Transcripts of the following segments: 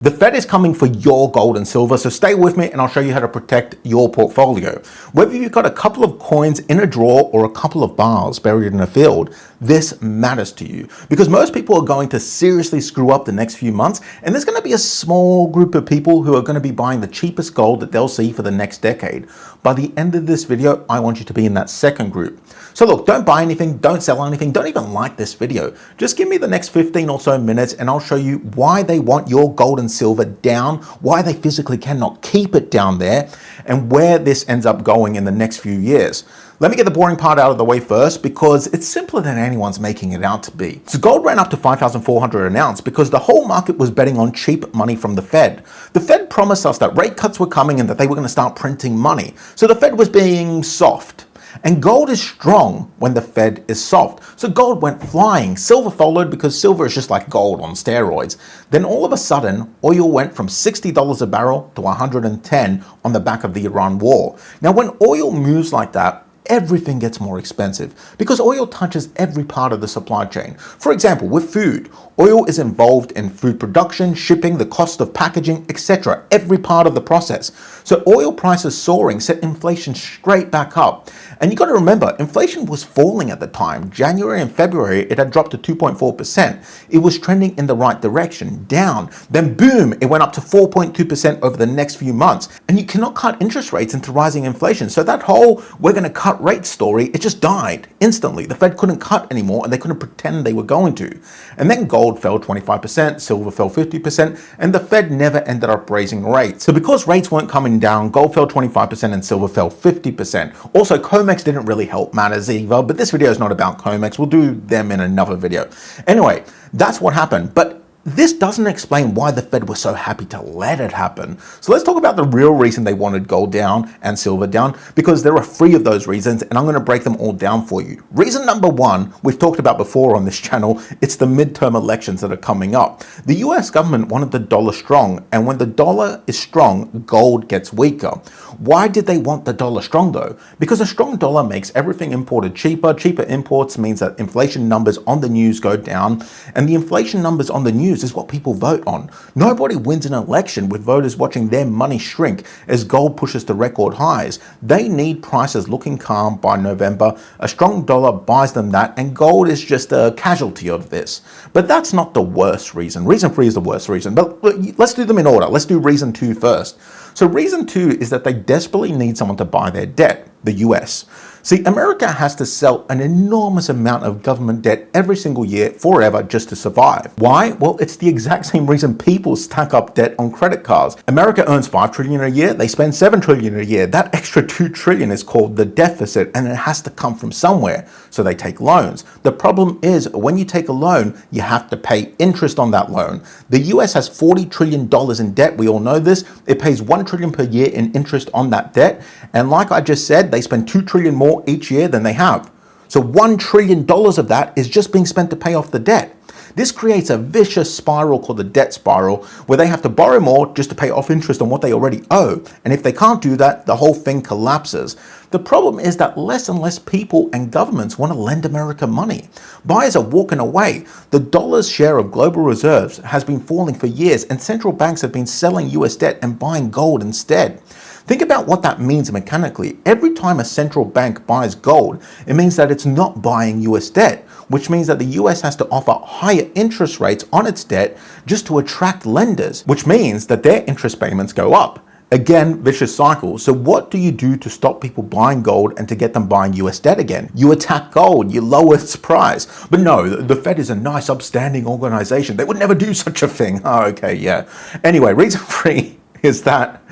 The Fed is coming for your gold and silver, so stay with me and I'll show you how to protect your portfolio. Whether you've got a couple of coins in a drawer or a couple of bars buried in a field, this matters to you because most people are going to seriously screw up the next few months, and there's going to be a small group of people who are going to be buying the cheapest gold that they'll see for the next decade. By the end of this video, I want you to be in that second group. So look, don't buy anything, don't sell anything, don't even like this video. Just give me the next 15 or so minutes and I'll show you why they want your gold and silver down, why they physically cannot keep it down there, and where this ends up going in the next few years. Let me get the boring part out of the way first because it's simpler than anyone's making it out to be. So gold ran up to 5,400 an ounce because the whole market was betting on cheap money from the Fed. The Fed promised us that rate cuts were coming and that they were going to start printing money. So the Fed was being soft. And gold is strong when the Fed is soft. So gold went flying. Silver followed because silver is just like gold on steroids. Then all of a sudden, oil went from $60 a barrel to $110 on the back of the Iran war. Now, when oil moves like that, everything gets more expensive because oil touches every part of the supply chain. For example, with food, oil is involved in food production, shipping, the cost of packaging, etc. Every part of the process. So oil prices soaring set inflation straight back up. And you got to remember, inflation was falling at the time. January and February, it had dropped to 2.4%. It was trending in the right direction, down. Then boom, it went up to 4.2% over the next few months. And you cannot cut interest rates into rising inflation. So that whole we're going to cut rate story, it just died instantly. The Fed couldn't cut anymore and they couldn't pretend they were going to. And then gold fell 25%, silver fell 50%, and the Fed never ended up raising rates. So because rates weren't coming down, gold fell 25% and silver fell 50%. Also, COMEX didn't really help matters either, but this video is not about COMEX. We'll do them in another video. Anyway, that's what happened. But this doesn't explain why the Fed was so happy to let it happen. So let's talk about the real reason they wanted gold down and silver down, because there are three of those reasons and I'm going to break them all down for you. Reason number one, we've talked about before on this channel, it's the midterm elections that are coming up. The US government wanted the dollar strong, and when the dollar is strong, gold gets weaker. Why did they want the dollar strong though? Because a strong dollar makes everything imported cheaper. Cheaper imports means that inflation numbers on the news go down, and the inflation numbers on the news is what people vote on. Nobody wins an election with voters watching their money shrink as gold pushes to record highs. They need prices looking calm by November. A strong dollar buys them that, and gold is just a casualty of this. But that's not the worst reason. Reason three is the worst reason, but let's do them in order. Let's do reason two first. So reason two is that they desperately need someone to buy their debt, the US. See, America has to sell an enormous amount of government debt every single year forever just to survive. Why? Well, it's the exact same reason people stack up debt on credit cards. America earns $5 trillion a year, they spend $7 trillion a year. That extra $2 trillion is called the deficit, and it has to come from somewhere. So they take loans. The problem is when you take a loan, you have to pay interest on that loan. The US has $40 trillion in debt. We all know this. It pays $1 trillion per year in interest on that debt. And like I just said, they spend $2 trillion more each year than they have. So $1 trillion of that is just being spent to pay off the debt. This creates a vicious spiral called the debt spiral, where they have to borrow more just to pay off interest on what they already owe. And if they can't do that, the whole thing collapses. The problem is that less and less people and governments want to lend America money. Buyers are walking away. The dollar's share of global reserves has been falling for years, and central banks have been selling US debt and buying gold instead. Think about what that means mechanically. Every time a central bank buys gold, it means that it's not buying US debt, which means that the US has to offer higher interest rates on its debt just to attract lenders, which means that their interest payments go up. Again, vicious cycle. So what do you do to stop people buying gold and to get them buying US debt again? You attack gold, you lower its price. But no, the Fed is a nice, upstanding organization. They would never do such a thing. Oh, okay, yeah. Anyway, reason three is that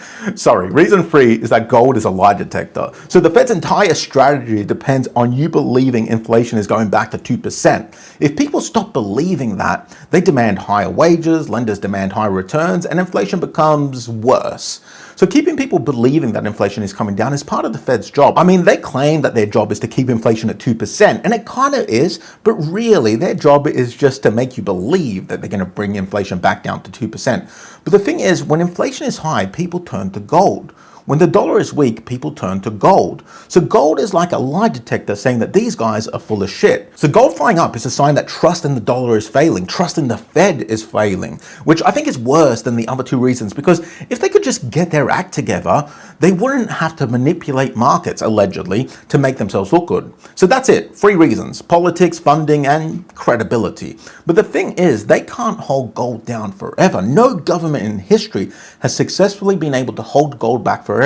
gold is a lie detector. So the Fed's entire strategy depends on you believing inflation is going back to 2%. If people stop believing that, they demand higher wages, lenders demand higher returns, and inflation becomes worse. So keeping people believing that inflation is coming down is part of the Fed's job. I mean, they claim that their job is to keep inflation at 2%, and it kind of is, but really their job is just to make you believe that they're going to bring inflation back down to 2%. But the thing is, when inflation is high, people turn to gold. When the dollar is weak, people turn to gold. So gold is like a lie detector saying that these guys are full of shit. So gold flying up is a sign that trust in the dollar is failing, trust in the Fed is failing, which I think is worse than the other two reasons, because if they could just get their act together, they wouldn't have to manipulate markets, allegedly, to make themselves look good. So that's it, 3 reasons: politics, funding, and credibility. But the thing is, they can't hold gold down forever. No government in history has successfully been able to hold gold back forever.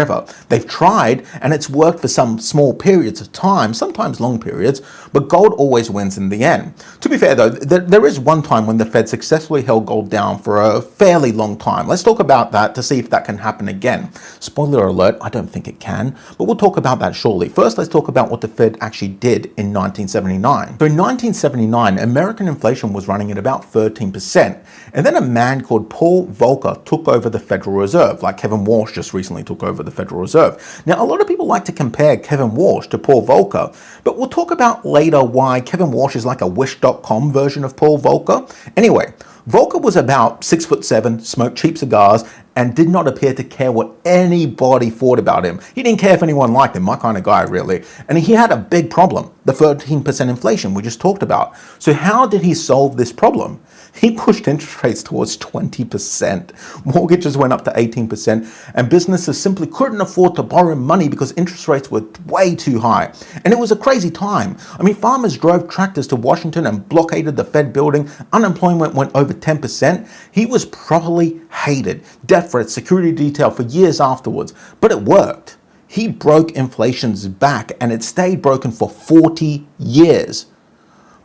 They've tried, and it's worked for some small periods of time, sometimes long periods, but gold always wins in the end. To be fair though, there is one time when the Fed successfully held gold down for a fairly long time. Let's talk about that to see if that can happen again. Spoiler alert, I don't think it can, but we'll talk about that shortly. First, let's talk about what the Fed actually did in 1979. So in 1979, American inflation was running at about 13%, and then a man called Paul Volcker took over the Federal Reserve, like Kevin Warsh just recently took over the Federal Reserve. Now, a lot of people like to compare Kevin Warsh to Paul Volcker, but we'll talk about later why Kevin Warsh is like a Wish.com version of Paul Volcker. Anyway, Volcker was about 6'7", smoked cheap cigars, and did not appear to care what anybody thought about him. He didn't care if anyone liked him, my kind of guy really. And he had a big problem, the 13% inflation we just talked about. So how did he solve this problem? He pushed interest rates towards 20%. Mortgages went up to 18%, and businesses simply couldn't afford to borrow money because interest rates were way too high. And it was a crazy time. I mean, farmers drove tractors to Washington and blockaded the Fed building. Unemployment went over 10%. He was properly hated. Death threats, security detail for years afterwards. But it worked. He broke inflation's back, and it stayed broken for 40 years.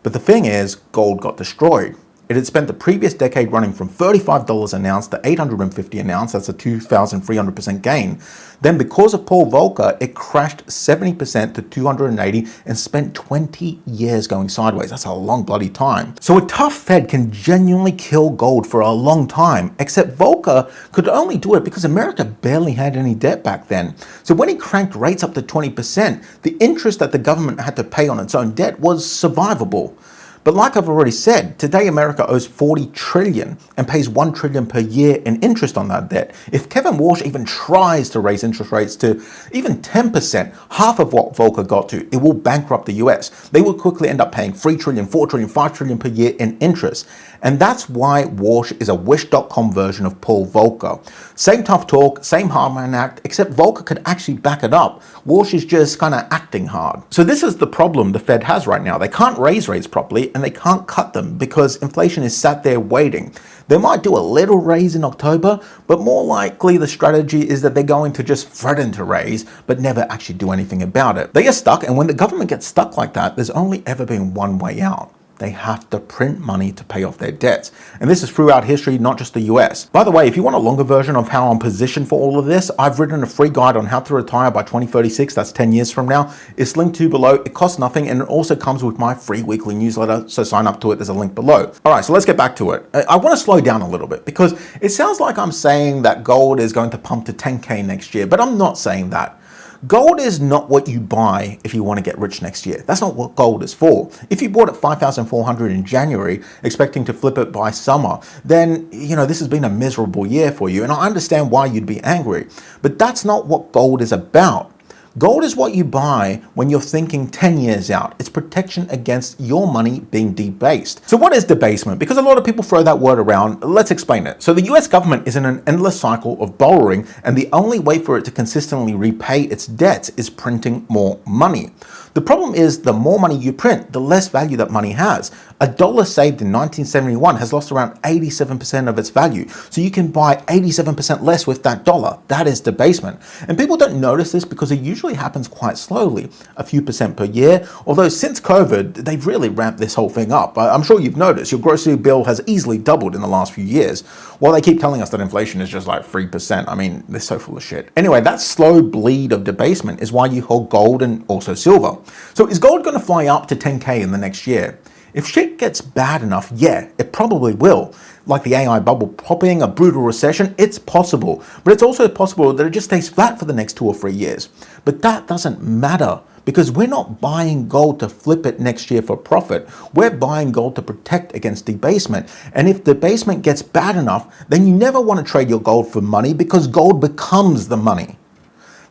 But the thing is, gold got destroyed. It had spent the previous decade running from $35 an ounce to $850 an ounce. That's a 2,300% gain. Then because of Paul Volcker, it crashed 70% to 280 and spent 20 years going sideways. That's a long bloody time. So a tough Fed can genuinely kill gold for a long time, except Volcker could only do it because America barely had any debt back then. So when he cranked rates up to 20%, the interest that the government had to pay on its own debt was survivable. But like I've already said, today America owes $40 trillion and pays $1 trillion per year in interest on that debt. If Kevin Warsh even tries to raise interest rates to even 10%, half of what Volcker got to, it will bankrupt the US. They will quickly end up paying $3 trillion, $4 trillion, $5 trillion per year in interest. And that's why Warsh is a Wish.com version of Paul Volcker. Same tough talk, same hard man act, except Volcker could actually back it up. Warsh is just kind of acting hard. So this is the problem the Fed has right now. They can't raise rates properly, and they can't cut them because inflation is sat there waiting. They might do a little raise in October, but more likely the strategy is that they're going to just threaten to raise, but never actually do anything about it. They get stuck, and when the government gets stuck like that, there's only ever been one way out. They have to print money to pay off their debts. And this is throughout history, not just the US. By the way, if you want a longer version of how I'm positioned for all of this, I've written a free guide on how to retire by 2036. That's 10 years from now. It's linked to below. It costs nothing, and it also comes with my free weekly newsletter. So sign up to it. There's a link below. All right, so let's get back to it. I want to slow down a little bit because it sounds like I'm saying that gold is going to pump to 10K next year, but I'm not saying that. Gold is not what you buy if you want to get rich next year. That's not what gold is for. If you bought at 5,400 in January, expecting to flip it by summer, then, this has been a miserable year for you. And I understand why you'd be angry, but that's not what gold is about. Gold is what you buy when you're thinking 10 years out. It's protection against your money being debased. So what is debasement? Because a lot of people throw that word around. Let's explain it. So the US government is in an endless cycle of borrowing, and the only way for it to consistently repay its debts is printing more money. The problem is the more money you print, the less value that money has. A dollar saved in 1971 has lost around 87% of its value. So you can buy 87% less with that dollar. That is debasement. And people don't notice this because it usually happens quite slowly, a few percent per year. Although since COVID, they've really ramped this whole thing up. I'm sure you've noticed your grocery bill has easily doubled in the last few years, while they keep telling us that inflation is just like 3%. I mean, they're so full of shit. Anyway, that slow bleed of debasement is why you hold gold and also silver. So is gold going to fly up to 10K in the next year? If shit gets bad enough, yeah, it probably will. Like the AI bubble popping, a brutal recession, it's possible. But it's also possible that it just stays flat for the next 2 or 3 years. But that doesn't matter because we're not buying gold to flip it next year for profit. We're buying gold to protect against debasement. And if debasement gets bad enough, then you never want to trade your gold for money because gold becomes the money.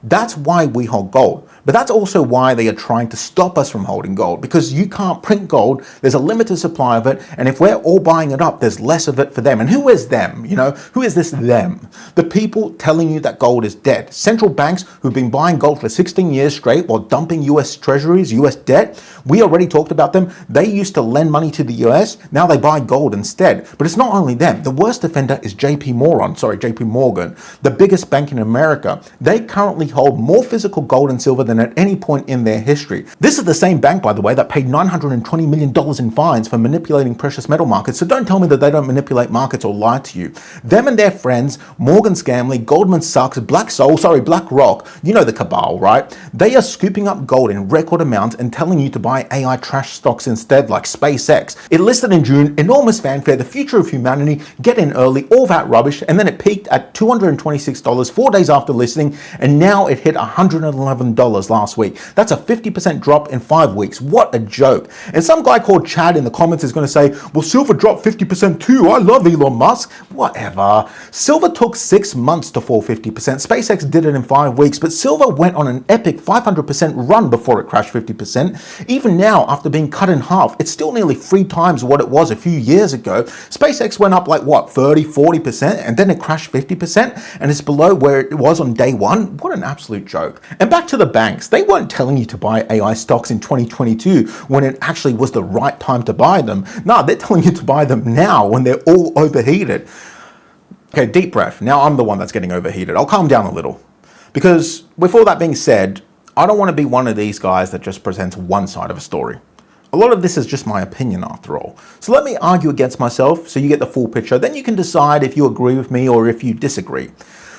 That's why we hold gold. But that's also why they are trying to stop us from holding gold, because you can't print gold. There's a limited supply of it. And if we're all buying it up, there's less of it for them. And who is them? You know, who is this them? The people telling you that gold is dead. Central banks who've been buying gold for 16 years straight while dumping US treasuries, US debt. We already talked about them. They used to lend money to the US. Now they buy gold instead. But it's not only them. The worst offender is JP Morgan, the biggest bank in America. They currently hold more physical gold and silver than at any point in their history. This is the same bank, by the way, that paid $920 million in fines for manipulating precious metal markets. So don't tell me that they don't manipulate markets or lie to you. Them and their friends, Morgan Stanley, Goldman Sachs, BlackRock, you know the cabal, right? They are scooping up gold in record amounts and telling you to buy AI trash stocks instead, like SpaceX. It listed in June, enormous fanfare, the future of humanity, get in early, all that rubbish, and then it peaked at $226 4 days after listing, and now it hit $111 last week. That's a 50% drop in 5 weeks. What a joke. And some guy called Chad in the comments is going to say, well, silver dropped 50% too. I love Elon Musk. Whatever. Silver took 6 months to fall 50%. SpaceX did it in 5 weeks, but silver went on an epic 500% run before it crashed 50%. Even now, after being cut in half, it's still nearly 3 times what it was a few years ago. SpaceX went up like what, 30, 40%, and then it crashed 50%, and it's below where it was on day one. What an absolute joke. And back to the banks. They weren't telling you to buy AI stocks in 2022 when it actually was the right time to buy them. No, they're telling you to buy them now when they're all overheated. Okay, deep breath. Now I'm the one that's getting overheated. I'll calm down a little. Because with all that being said, I don't want to be one of these guys that just presents one side of a story. A lot of this is just my opinion after all. So let me argue against myself so you get the full picture. Then you can decide if you agree with me or if you disagree.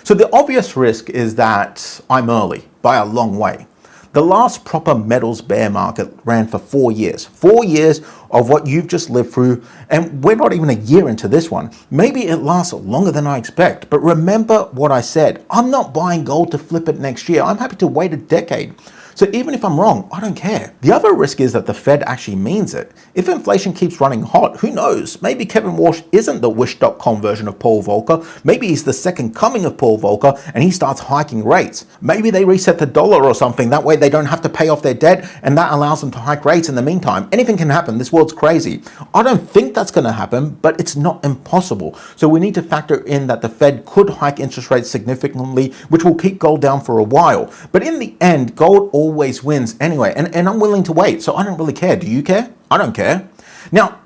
So the obvious risk is that I'm early by a long way. The last proper metals bear market ran for 4 years. 4 years of what you've just lived through, and we're not even a year into this one. Maybe it lasts longer than I expect, but remember what I said. I'm not buying gold to flip it next year. I'm happy to wait a decade. So even if I'm wrong, I don't care. The other risk is that the Fed actually means it. If inflation keeps running hot, who knows? Maybe Kevin Warsh isn't the Wish.com version of Paul Volcker. Maybe he's the second coming of Paul Volcker and he starts hiking rates. Maybe they reset the dollar or something. That way they don't have to pay off their debt and that allows them to hike rates in the meantime. Anything can happen. This world's crazy. I don't think that's going to happen, but it's not impossible. So we need to factor in that the Fed could hike interest rates significantly, which will keep gold down for a while. But in the end, gold always wins anyway, and I'm willing to wait, so I don't really care. Do you care? I don't care. Now,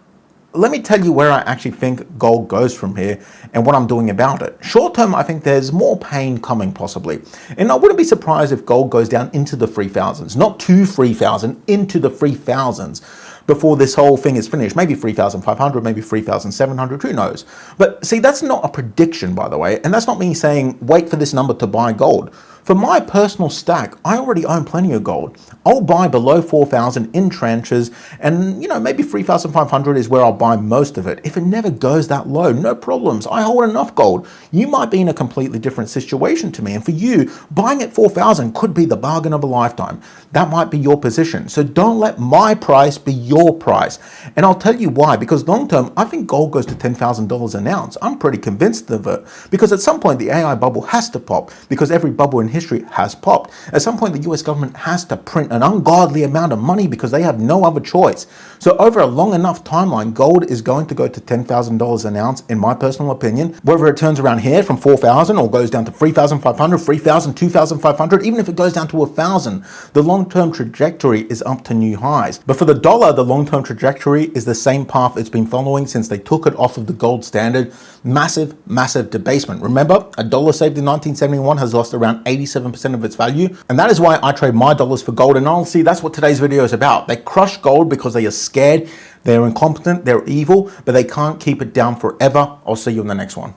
let me tell you where I actually think gold goes from here and what I'm doing about it. Short term, I think there's more pain coming possibly. And I wouldn't be surprised if gold goes down into the 3,000s, not to 3,000, into the 3,000s before this whole thing is finished. Maybe 3,500, maybe 3,700, who knows? But see, that's not a prediction, by the way, and that's not me saying wait for this number to buy gold. For my personal stack, I already own plenty of gold. I'll buy below 4,000 in tranches, and maybe 3,500 is where I'll buy most of it. If it never goes that low, no problems. I hold enough gold. You might be in a completely different situation to me, and for you, buying at 4,000 could be the bargain of a lifetime. That might be your position. So don't let my price be your price. And I'll tell you why, because long term, I think gold goes to $10,000 an ounce. I'm pretty convinced of it, because at some point the AI bubble has to pop, because every bubble in history has popped. At some point, the US government has to print an ungodly amount of money because they have no other choice. So over a long enough timeline, gold is going to go to $10,000 an ounce, in my personal opinion. Whether it turns around here from 4,000 or goes down to 3,500, 3,000, 2,500, even if it goes down to 1,000, the long-term trajectory is up to new highs. But for the dollar, the long-term trajectory is the same path it's been following since they took it off of the gold standard. Massive, massive debasement. Remember, a dollar saved in 1971 has lost around 87% of its value. And that is why I trade my dollars for gold. And honestly, that's what today's video is about. They crush gold because they are scared, they're incompetent, they're evil, but they can't keep it down forever. I'll see you in the next one.